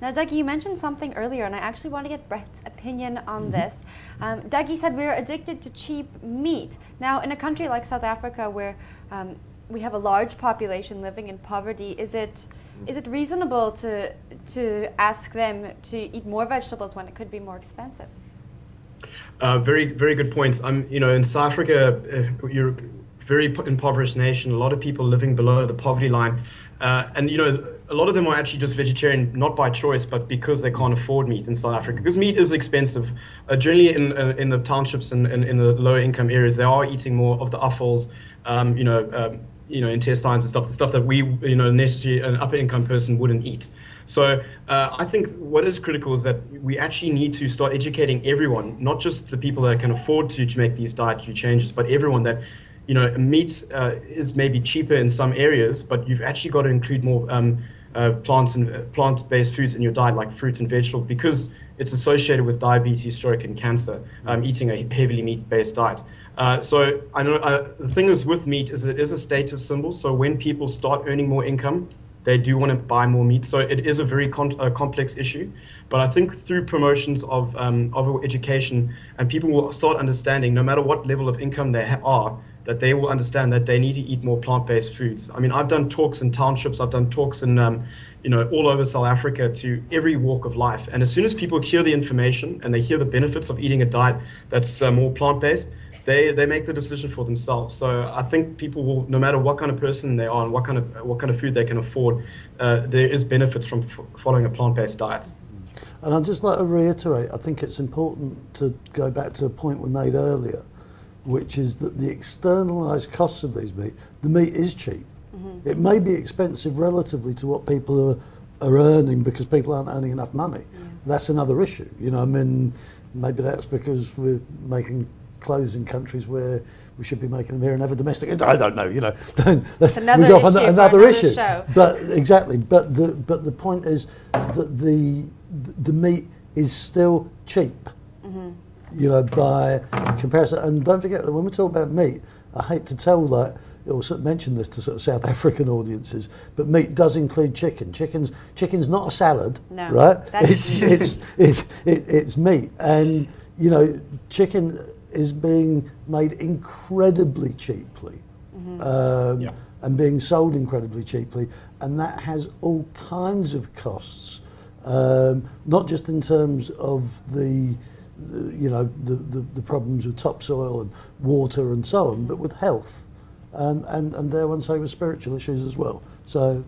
Now, Dougie, you mentioned something earlier, and I actually want to get Brett's opinion on this. Dougie said we're addicted to cheap meat. Now, in a country like South Africa, where we have a large population living in poverty, is it reasonable to ask them to eat more vegetables when it could be more expensive? Very, very good points. You know, in South Africa, you're a very impoverished nation. A lot of people living below the poverty line, and you know, a lot of them are actually just vegetarian, not by choice, but because they can't afford meat in South Africa. Because meat is expensive. Generally, in the townships and in the lower income areas, they are eating more of the offals, intestines and stuff, the stuff that we, necessarily an upper income person wouldn't eat. So I think what is critical is that we actually need to start educating everyone, not just the people that can afford to make these dietary changes, but everyone that, meat is maybe cheaper in some areas, but you've actually got to include more plants and plant-based foods in your diet, like fruit and vegetable, because it's associated with diabetes, stroke, and cancer, eating a heavily meat-based diet. So I know the thing is with meat is it is a status symbol. So when people start earning more income, they do want to buy more meat. So it is a very complex issue. But I think through promotions of education, and people will start understanding, no matter what level of income they are, that they will understand that they need to eat more plant-based foods. I mean, I've done talks in townships, I've done talks in, all over South Africa to every walk of life. And as soon as people hear the information and they hear the benefits of eating a diet that's more plant-based, they make the decision for themselves. So I think people will, no matter what kind of person they are and what kind of food they can afford, there is benefits from following a plant-based diet. And I'd just like to reiterate, I think it's important to go back to a point we made earlier, which is that the externalised costs of these meat, the meat is cheap. Mm-hmm. It may be expensive relatively to what people are earning because people aren't earning enough money. Yeah. That's another issue. Maybe that's because we're making clothes in countries where we should be making them here and have a domestic. I don't know. That's another issue. But exactly. But the point is that the meat is still cheap. Mm-hmm. By comparison. And don't forget that when we talk about meat, I hate to tell or mention this to sort of South African audiences, but meat does include chicken. Chicken's not a salad, no, right? It's meat, and chicken is being made incredibly cheaply, mm-hmm. And being sold incredibly cheaply, and that has all kinds of costs, not just in terms of the problems with topsoil and water and so on, but with health, and dare one say with spiritual issues as well. So,